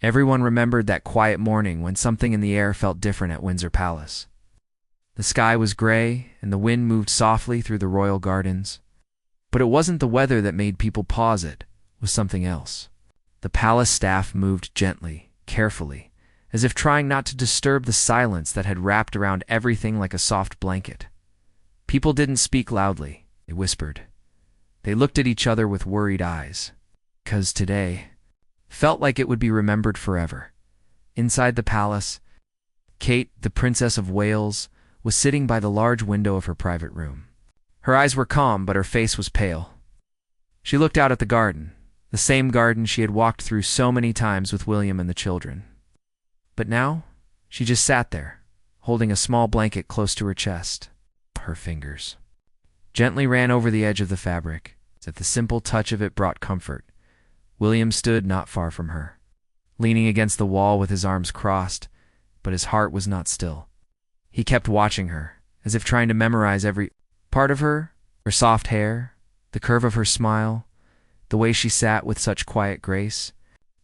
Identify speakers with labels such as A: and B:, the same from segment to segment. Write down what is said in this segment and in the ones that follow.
A: Everyone remembered that quiet morning when something in the air felt different at Windsor Palace. The sky was gray, and the wind moved softly through the royal gardens. But it wasn't the weather that made people pause, it was something else. The palace staff moved gently, carefully, as if trying not to disturb the silence that had wrapped around everything like a soft blanket. People didn't speak loudly, they whispered. They looked at each other with worried eyes. Because today felt like it would be remembered forever. Inside the palace, Kate, the Princess of Wales, was sitting by the large window of her private room. Her eyes were calm, but her face was pale. She looked out at the garden, the same garden she had walked through so many times with William and the children. But now, she just sat there, holding a small blanket close to her chest. Her fingers gently ran over the edge of the fabric, as if the simple touch of it brought comfort. William stood not far from her, leaning against the wall with his arms crossed, but his heart was not still. He kept watching her, as if trying to memorize every part of her soft hair, the curve of her smile, the way she sat with such quiet grace.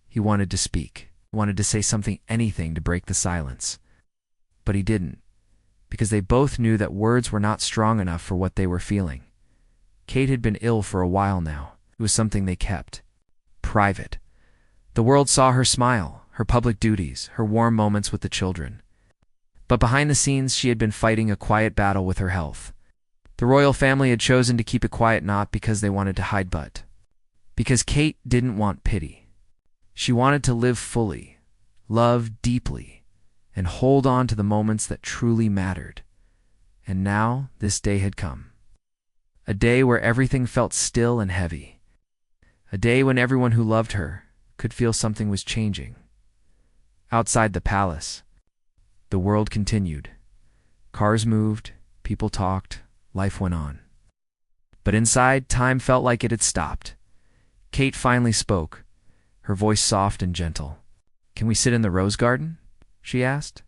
A: He wanted to speak, wanted to say something, anything to break the silence. But he didn't, because they both knew that words were not strong enough for what they were feeling. Kate had been ill for a while now. It was something they kept private. The world saw her smile, her public duties, her warm moments with the children. But behind the scenes, she had been fighting a quiet battle with her health. The royal family had chosen to keep it quiet not because they wanted to hide, but because Kate didn't want pity. She wanted to live fully, love deeply, and hold on to the moments that truly mattered. And now this day had come. A day where everything felt still and heavy. A day when everyone who loved her could feel something was changing. Outside the palace, the world continued. Cars moved, people talked, life went on. But inside, time felt like it had stopped. Kate finally spoke, her voice soft and gentle. "Can we sit in the rose garden?" she asked.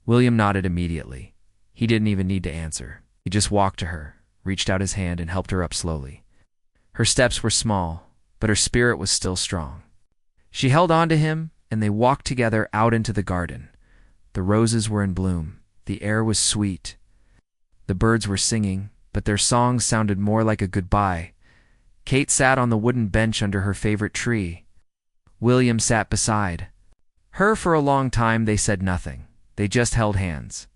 A: William nodded immediately. He didn't even need to answer. He just walked to her, reached out his hand, and helped her up slowly. Her steps were small, but her spirit was still strong. She held on to him, and they walked together out into the garden. The roses were in bloom. The air was sweet. The birds were singing, but their songs sounded more like a goodbye. Kate sat on the wooden bench under her favorite tree. William sat beside her. For a long time they said nothing. They just held hands.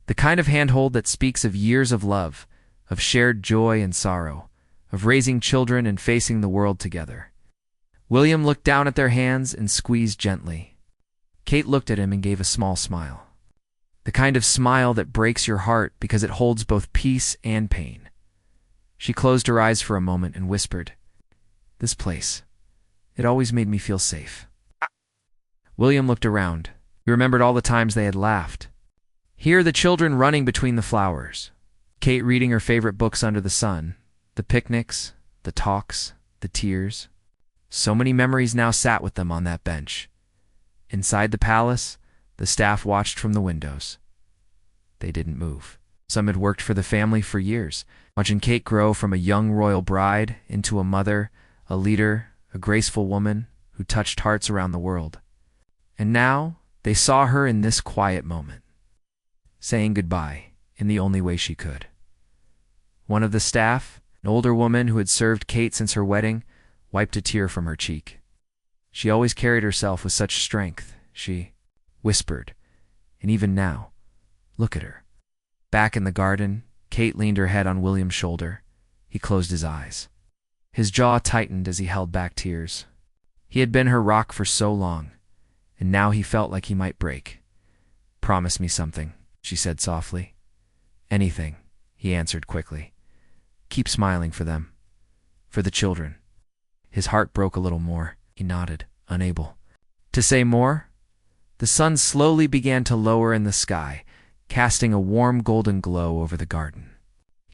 A: The kind of handhold that speaks of years of love, of shared joy and sorrow, of raising children and facing the world together. William looked down at their hands and squeezed gently. Kate looked at him and gave a small smile. The kind of smile that breaks your heart because it holds both peace and pain. She closed her eyes for a moment and whispered, "This place, it always made me feel safe." William looked around. He remembered all the times they had laughed. Here the children running between the flowers. Kate reading her favorite books under the sun. The picnics, the talks, the tears. So many memories now sat with them on that bench. Inside the palace, the staff watched from the windows. They didn't move. Some had worked for the family for years, watching Kate grow from a young royal bride into a mother, a leader, a graceful woman who touched hearts around the world. And now they saw her in this quiet moment, saying goodbye in the only way she could. One of the staff, an older woman who had served Kate since her wedding, wiped a tear from her cheek. She always carried herself with such strength, she whispered. And even now, look at her. Back in the garden, Kate leaned her head on William's shoulder. He closed his eyes. His jaw tightened as he held back tears. He had been her rock for so long, and now he felt like he might break. "Promise me something," she said softly. "Anything," he answered quickly. "Keep smiling for them, for the children." His heart broke a little more. He nodded, unable to say more. The sun slowly began to lower in the sky, casting a warm golden glow over the garden.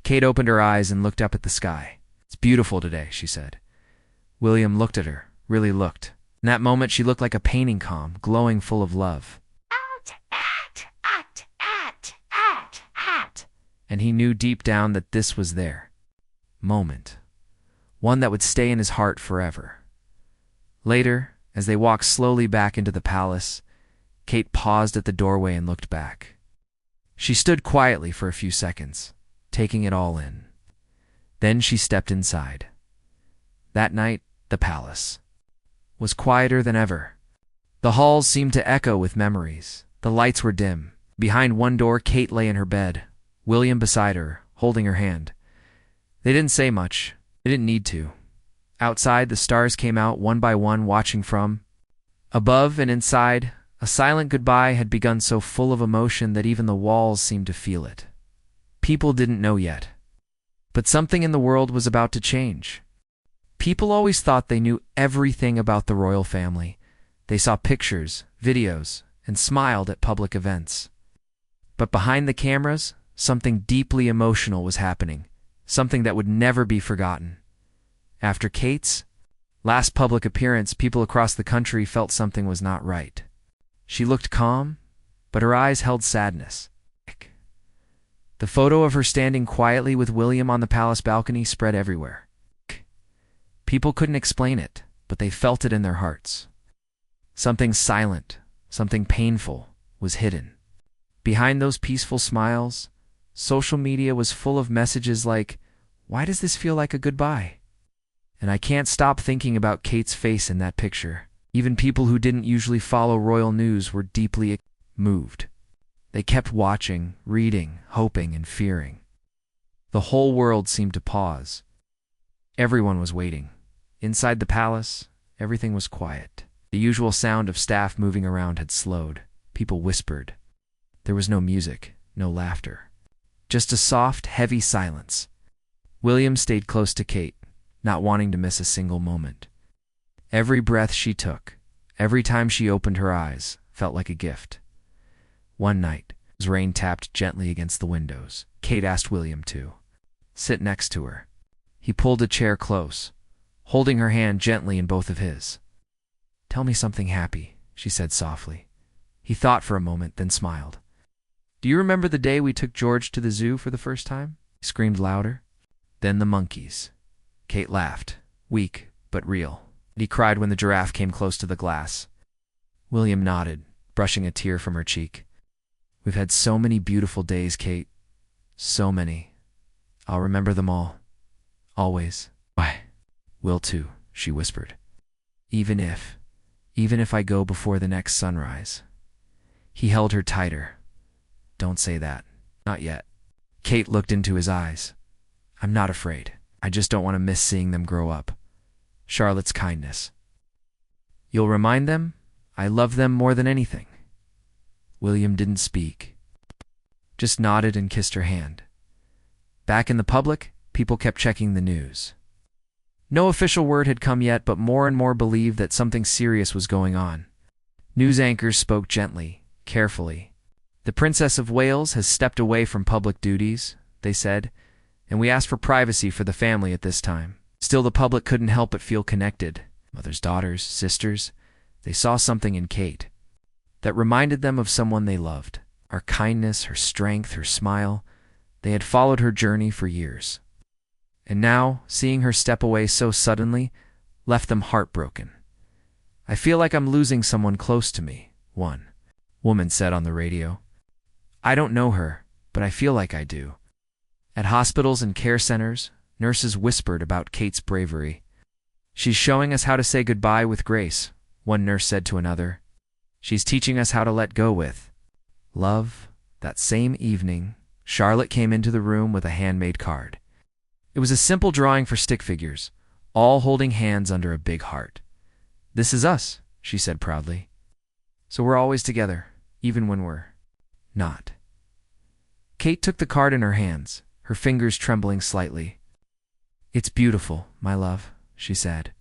A: Kate opened her eyes and looked up at the sky. "It's beautiful today," she said. William looked at her, really looked. In that moment she looked like a painting, calm, glowing, full of love. And he knew deep down that this was their moment, one that would stay in his heart forever. Later, As they walked slowly back into the palace, Kate paused at the doorway and looked back. She stood quietly for a few seconds, taking it all in. Then she stepped inside. That night, the palace was quieter than ever. The halls seemed to echo with memories. The lights were dim. Behind one door, Kate lay in her bed, William beside her, holding her hand. They didn't say much. They didn't need to. Outside, the stars came out one by one, watching from above, and inside, a silent goodbye had begun, so full of emotion that even the walls seemed to feel it. People didn't know yet, but something in the world was about to change. People always thought they knew everything about the royal family. They saw pictures, videos, and smiled at public events. But behind the cameras, something deeply emotional was happening, something that would never be forgotten. After Kate's last public appearance, people across the country felt something was not right. She looked calm, but her eyes held sadness. The photo of her standing quietly with William on the palace balcony spread everywhere. People couldn't explain it, but they felt it in their hearts. Something silent, something painful, was hidden. Behind those peaceful smiles, social media was full of messages like, "Why does this feel like a goodbye?" And I can't stop thinking about Kate's face in that picture. Even people who didn't usually follow royal news were deeply moved. They kept watching, reading, hoping, and fearing. The whole world seemed to pause. Everyone was waiting. Inside the palace, everything was quiet. The usual sound of staff moving around had slowed. People whispered. There was no music, no laughter. Just a soft, heavy silence. William stayed close to Kate, not wanting to miss a single moment. Every breath she took, every time she opened her eyes, felt like a gift. One night, as rain tapped gently against the windows, Kate asked William to sit next to her. He pulled a chair close, holding her hand gently in both of his. "Tell me something happy," she said softly. He thought for a moment, then smiled. "Do you remember the day we took George to the zoo for the first time?" He screamed louder. "Then the monkeys." Kate laughed, weak but real. He cried when the giraffe came close to the glass. William nodded, brushing a tear from her cheek. "We've had so many beautiful days, Kate. So many. I'll remember them all. Always." "Why?" "Will too," she whispered. Even if I go before the next sunrise." He held her tighter. "Don't say that. Not yet." Kate looked into his eyes. "I'm not afraid. I just don't want to miss seeing them grow up. Charlotte's kindness. You'll remind them? I love them more than anything." William didn't speak, just nodded and kissed her hand. Back in the public, people kept checking the news. No official word had come yet, but more and more believed that something serious was going on. News anchors spoke gently, carefully. "The Princess of Wales has stepped away from public duties," they said, "and we asked for privacy for the family at this time." Still, the public couldn't help but feel connected. Mothers, daughters, sisters. They saw something in Kate that reminded them of someone they loved. Her kindness, her strength, her smile. They had followed her journey for years. And now, seeing her step away so suddenly, left them heartbroken. "I feel like I'm losing someone close to me," one woman said on the radio. "I don't know her, but I feel like I do." At hospitals and care centers, nurses whispered about Kate's bravery. "She's showing us how to say goodbye with grace," one nurse said to another. "She's teaching us how to let go with love." That same evening, Charlotte came into the room with a handmade card. It was a simple drawing for stick figures, all holding hands under a big heart. "This is us," she said proudly. "So we're always together, even when we're not." Kate took the card in her hands, her fingers trembling slightly. "It's beautiful, my love," she said.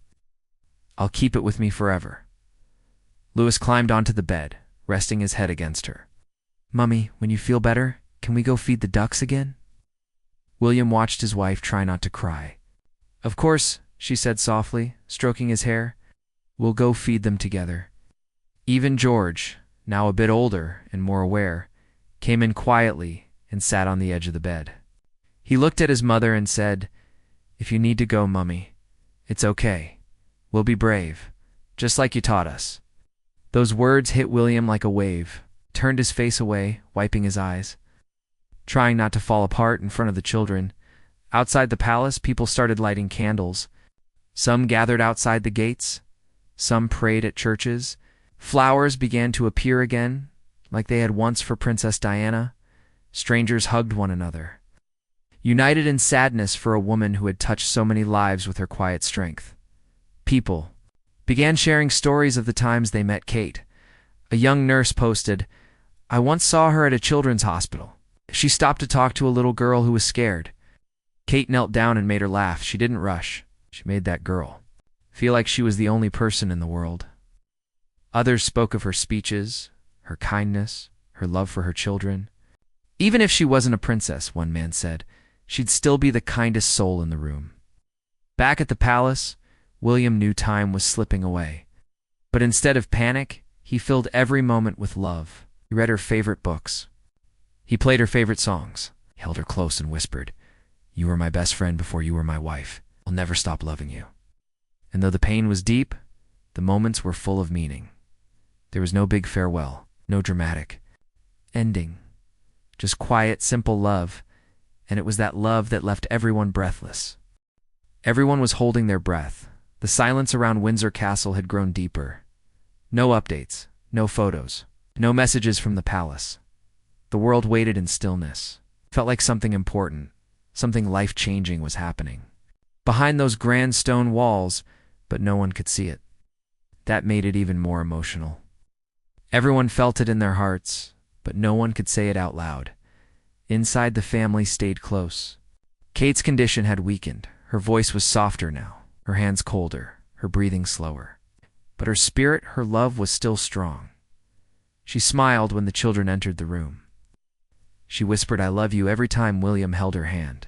A: "I'll keep it with me forever." Louis climbed onto the bed, resting his head against her. "Mummy, when you feel better, can we go feed the ducks again?" William watched his wife try not to cry. "Of course," she said softly, stroking his hair. "We'll go feed them together." Even George, now a bit older and more aware, came in quietly and sat on the edge of the bed. He looked at his mother and said, "If you need to go, Mummy, it's okay. We'll be brave. just like you taught us." Those words hit William like a wave, turned his face away, wiping his eyes. Trying not to fall apart in front of the children, outside the palace, people started lighting candles. Some gathered outside the gates. Some prayed at churches. Flowers began to appear again, like they had once for Princess Diana. Strangers hugged one another, united in sadness for a woman who had touched so many lives with her quiet strength. People began sharing stories of the times they met Kate. A young nurse posted, "I once saw her at a children's hospital. She stopped to talk to a little girl who was scared. Kate knelt down and made her laugh. She didn't rush. She made that girl feel like she was the only person in the world." Others spoke of her speeches, her kindness, her love for her children. "Even if she wasn't a princess," one man said, "she'd still be the kindest soul in the room." Back at the palace, William knew time was slipping away. But instead of panic, he filled every moment with love. He read her favorite books. He played her favorite songs. He held her close and whispered, "You were my best friend before you were my wife. I'll never stop loving you." And though the pain was deep, the moments were full of meaning. There was no big farewell, no dramatic ending. Just quiet, simple love, and it was that love that left everyone breathless. Everyone was holding their breath. The silence around Windsor Castle had grown deeper. No updates, no photos, no messages from the palace. The world waited in stillness. It felt like something important, something life-changing was happening. Behind those grand stone walls, but no one could see it. That made it even more emotional. Everyone felt it in their hearts, but no one could say it out loud. Inside, the family stayed close. Kate's condition had weakened. Her voice was softer now, her hands colder, her breathing slower. But her spirit, her love was still strong. She smiled when the children entered the room. She whispered, "I love you," every time William held her hand.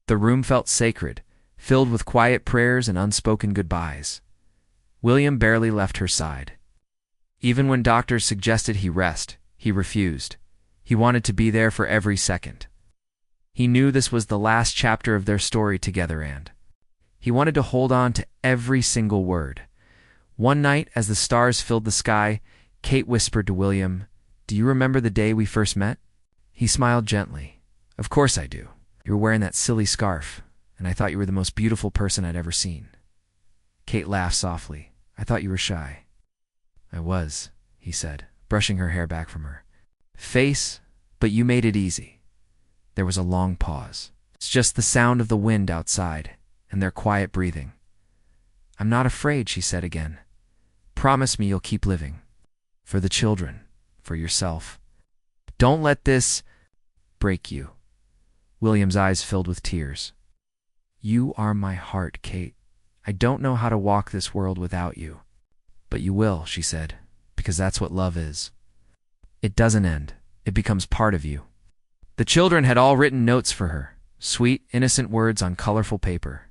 A: The room felt sacred, filled with quiet prayers and unspoken goodbyes. William barely left her side. Even when doctors suggested he rest, he refused. He wanted to be there for every second. He knew this was the last chapter of their story together, and he wanted to hold on to every single word. One night, as the stars filled the sky, Kate whispered to William, "Do you remember the day we first met?" He smiled gently. "Of course I do. You were wearing that silly scarf, and I thought you were the most beautiful person I'd ever seen." Kate laughed softly. "I thought you were shy." "I was," he said, brushing her hair back from her face, "but you made it easy." There was a long pause. It's just the sound of the wind outside and their quiet breathing. "I'm not afraid," she said again. "Promise me you'll keep living. For the children, for yourself. Don't let this break you." William's eyes filled with tears. "You are my heart, Kate. I don't know how to walk this world without you." "But you will," she said, "because that's what love is. It doesn't end. It becomes part of you." The children had all written notes for her, sweet, innocent words on colorful paper.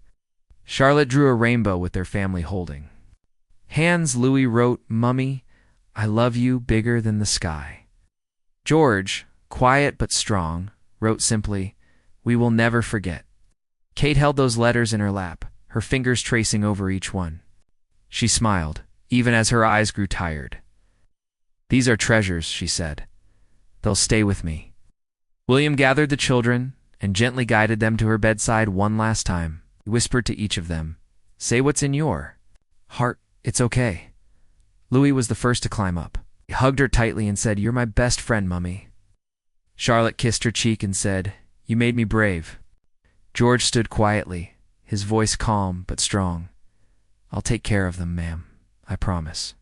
A: Charlotte drew a rainbow with their family holding hands. Louis wrote, "Mummy, I love you bigger than the sky." George, quiet but strong, wrote simply, "We will never forget." Kate held those letters in her lap, her fingers tracing over each one. She smiled, even as her eyes grew tired. "These are treasures," she said. "They'll stay with me." William gathered the children and gently guided them to her bedside one last time. He whispered to each of them, "Say what's in your heart. It's okay." Louis was the first to climb up. He hugged her tightly and said, "You're my best friend, Mummy." Charlotte kissed her cheek and said, "You made me brave." George stood quietly, his voice calm but strong. "I'll take care of them, ma'am. I promise."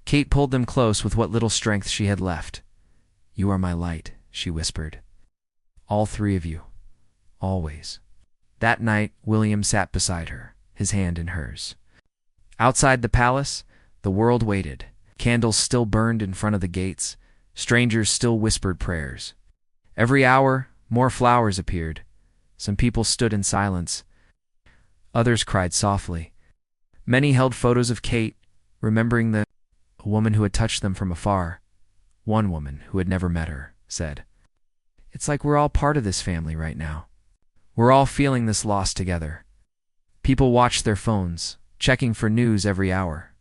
A: Kate pulled them close with what little strength she had left. "You are my light," she whispered. "All three of you. Always." That night, William sat beside her, his hand in hers. Outside the palace, the world waited. Candles still burned in front of the gates. Strangers still whispered prayers. Every hour, more flowers appeared. Some people stood in silence. Others cried softly. Many held photos of Kate, remembering a woman who had touched them from afar. One woman, who had never met her, said, "It's like we're all part of this family right now. We're all feeling this loss together." People watched their phones, checking for news every hour.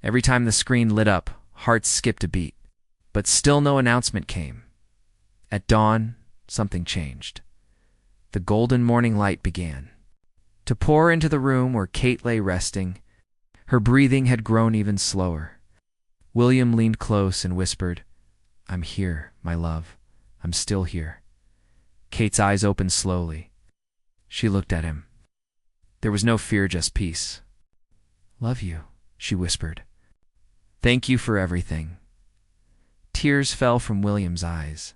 A: Every time the screen lit up, hearts skipped a beat. But still no announcement came. At dawn, something changed. The golden morning light began to pour into the room where Kate lay resting. Her breathing had grown even slower. William leaned close and whispered, "I'm here, my love. I'm still here." Kate's eyes opened slowly. She looked at him. There was no fear, just peace. "Love you," she whispered. "Thank you for everything." Tears fell from William's eyes.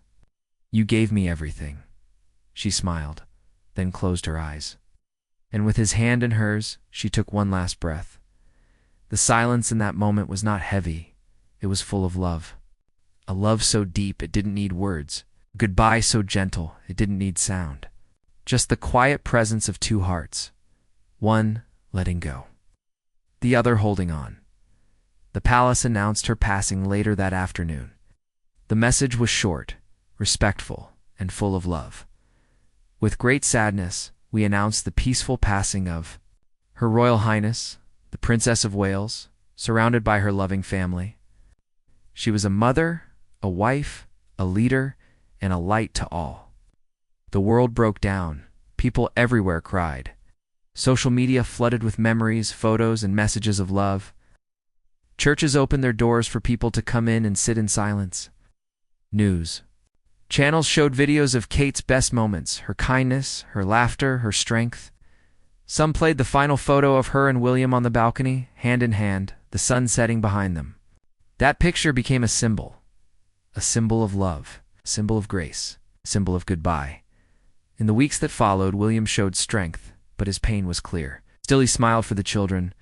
A: "You gave me everything." She smiled, then closed her eyes. And with his hand in hers, she took one last breath. The silence in that moment was not heavy. It was full of love. A love so deep it didn't need words. A goodbye so gentle it didn't need sound. Just the quiet presence of two hearts. One letting go, the other holding on. The palace announced her passing later that afternoon. The message was short, respectful, and full of love. With great sadness, we announced the peaceful passing of Her Royal Highness, the Princess of Wales, surrounded by her loving family. She was a mother, a wife, a leader, and a light to all. The world broke down. People everywhere cried. Social media flooded with memories, photos, and messages of love. Churches opened their doors for people to come in and sit in silence. News channels showed videos of Kate's best moments, her kindness, her laughter, her strength. Some played the final photo of her and William on the balcony, hand in hand, the sun setting behind them. That picture became a symbol of love, a symbol of grace, a symbol of goodbye. In the weeks that followed, William showed strength, but his pain was clear. Still, he smiled for the children.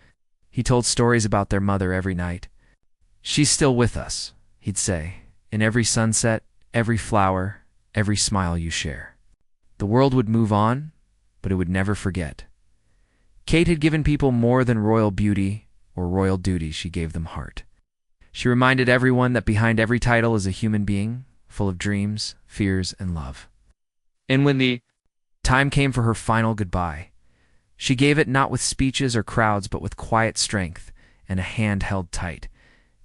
A: He told stories about their mother every night. "She's still with us," he'd say, "in every sunset, every flower, every smile you share." The world would move on, but it would never forget. Kate had given people more than royal beauty or royal duty. She gave them heart. She reminded everyone that behind every title is a human being, full of dreams, fears, and love. And when the time came for her final goodbye, she gave it not with speeches or crowds, but with quiet strength and a hand held tight.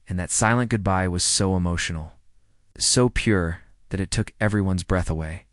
A: And that silent goodbye was so emotional, so pure that it took everyone's breath away.